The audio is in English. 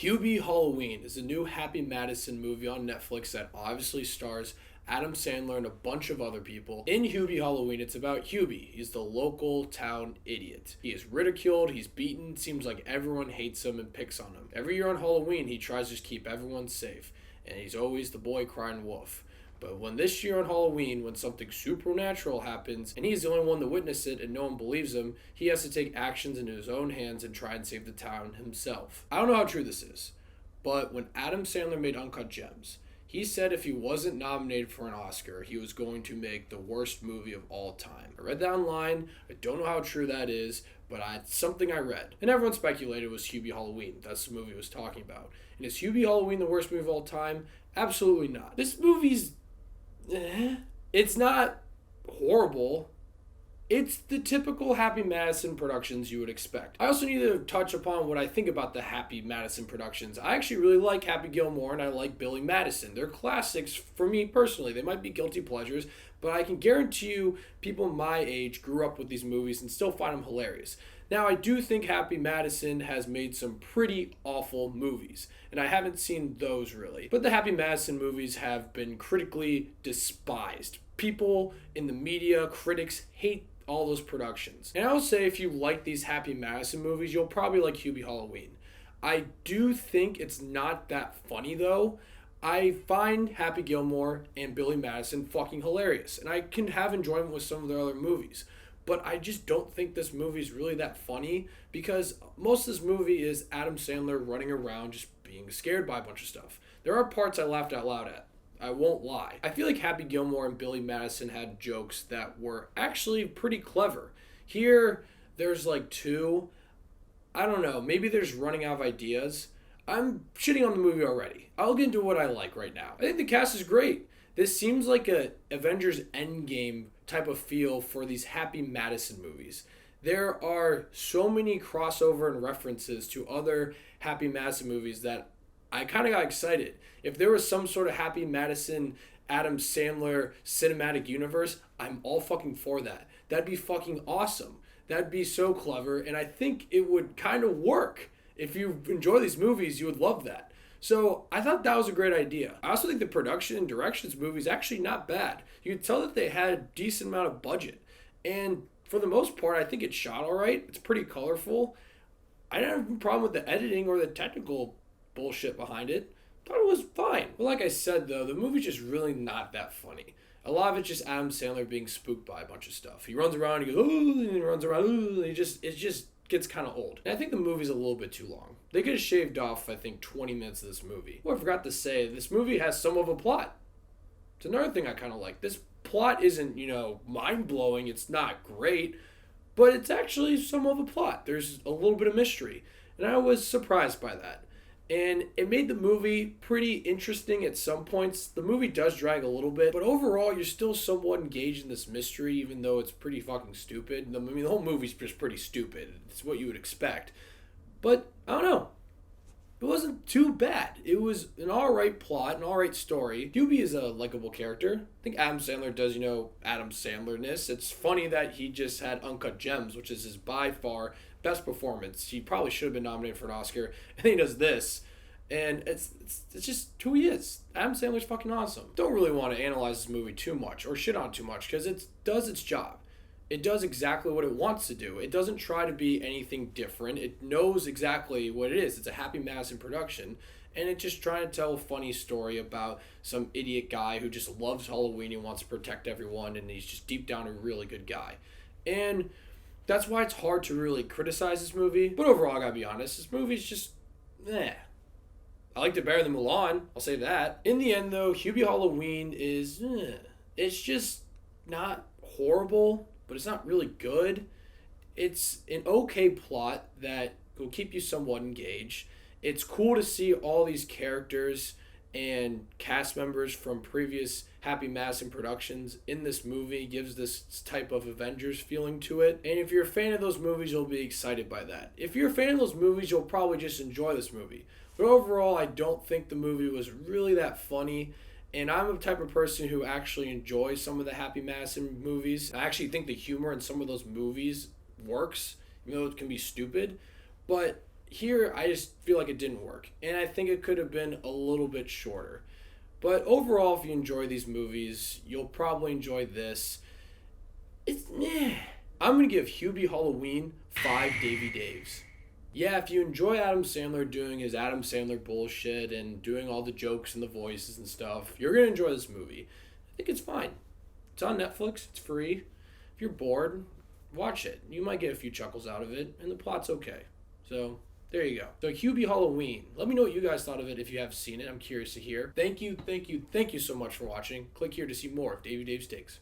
Hubie Halloween is a new Happy Madison movie on Netflix that obviously stars Adam Sandler and a bunch of other people. In Hubie Halloween, it's about Hubie. He's the local town idiot. He is ridiculed, he's beaten, seems like everyone hates him and picks on him. Every year on Halloween, he tries to just keep everyone safe, and he's always the boy crying wolf. But when this year on Halloween, when something supernatural happens, and he's the only one to witness it and no one believes him, he has to take actions into his own hands and try and save the town himself. I don't know how true this is, but when Adam Sandler made Uncut Gems, he said if he wasn't nominated for an Oscar, he was going to make the worst movie of all time. I read that online. I don't know how true that is, but it's something I read. And everyone speculated it was Hubie Halloween. That's the movie he was talking about. And is Hubie Halloween the worst movie of all time? Absolutely not. This movie's it's not horrible. It's the typical Happy Madison productions you would expect. I also need to touch upon what I think about the Happy Madison productions. I actually really like Happy Gilmore and I like Billy Madison. They're classics for me personally. They might be guilty pleasures, but I can guarantee you people my age grew up with these movies and still find them hilarious. Now, I do think Happy Madison has made some pretty awful movies, and I haven't seen those really. But the Happy Madison movies have been critically despised. People in the media, critics, hate all those productions. And I will say if you like these Happy Madison movies, you'll probably like Hubie Halloween. I do think it's not that funny though. I find Happy Gilmore and Billy Madison fucking hilarious, and I can have enjoyment with some of their other movies. But I just don't think this movie is really that funny because most of this movie is Adam Sandler running around just being scared by a bunch of stuff. There are parts I laughed out loud at. I won't lie. I feel like Happy Gilmore and Billy Madison had jokes that were actually pretty clever. Here, there's like two. I don't know. Maybe there's running out of ideas. I'm shitting on the movie already. I'll get into what I like right now. I think the cast is great. This seems like a Avengers Endgame type of feel for these Happy Madison movies. There are so many crossover and references to other Happy Madison movies that I kind of got excited. If there was some sort of Happy Madison, Adam Sandler cinematic universe, I'm all fucking for that. That'd be fucking awesome. That'd be so clever, and I think it would kind of work. If you enjoy these movies, you would love that. So I thought that was a great idea. I also think the production and direction of this movie is actually not bad. You can tell that they had a decent amount of budget. And for the most part, I think it's shot all right. It's pretty colorful. I didn't have a problem with the editing or the technical bullshit behind it. Thought it was fine. But like I said, though, the movie's just really not that funny. A lot of it's just Adam Sandler being spooked by a bunch of stuff. He runs around, he goes, ooh, and he runs around, ooh, and it just gets kind of old. And I think the movie's a little bit too long. They could have shaved off, I think, 20 minutes of this movie. Oh, I forgot to say, this movie has some of a plot. It's another thing I kind of like. This plot isn't, mind-blowing. It's not great, but it's actually some of a plot. There's a little bit of mystery, and I was surprised by that. And it made the movie pretty interesting at some points. The movie does drag a little bit, but overall, you're still somewhat engaged in this mystery, even though it's pretty fucking stupid. I mean, the whole movie's just pretty stupid. It's what you would expect. But, I don't know. It wasn't too bad. It was an alright plot, an alright story. Hubie is a likable character. I think Adam Sandler does, Adam Sandler-ness. It's funny that he just had Uncut Gems, which is his by far best performance. He probably should have been nominated for an Oscar. And then he does this. And it's just who he is. Adam Sandler's fucking awesome. Don't really want to analyze this movie too much or shit on too much because it does its job. It does exactly what it wants to do. It doesn't try to be anything different. It knows exactly what it is. It's a Happy Madison production, and it's just trying to tell a funny story about some idiot guy who just loves Halloween and wants to protect everyone, and he's just deep down a really good guy. And that's why it's hard to really criticize this movie. But overall, I gotta be honest, this movie's just, I liked it better than Mulan, I'll say that. In the end, though, Hubie Halloween is, it's just not horrible, but it's not really good. It's an okay plot that will keep you somewhat engaged. It's cool to see all these characters and cast members from previous Happy Madison productions in this movie. It gives this type of Avengers feeling to it. And if you're a fan of those movies, you'll be excited by that. If you're a fan of those movies, you'll probably just enjoy this movie. But overall, I don't think the movie was really that funny. And I'm the type of person who actually enjoys some of the Happy Madison movies. I actually think the humor in some of those movies works, even though it can be stupid. But here I just feel like it didn't work. And I think it could have been a little bit shorter. But overall, if you enjoy these movies, you'll probably enjoy this. I'm going to give Hubie Halloween 5 Davy Daves. Yeah, if you enjoy Adam Sandler doing his Adam Sandler bullshit and doing all the jokes and the voices and stuff, you're going to enjoy this movie. I think it's fine. It's on Netflix. It's free. If you're bored, watch it. You might get a few chuckles out of it, and the plot's okay. So, there you go. So, Hubie Halloween. Let me know what you guys thought of it if you have seen it. I'm curious to hear. Thank you so much for watching. Click here to see more of Davy Dave's Takes.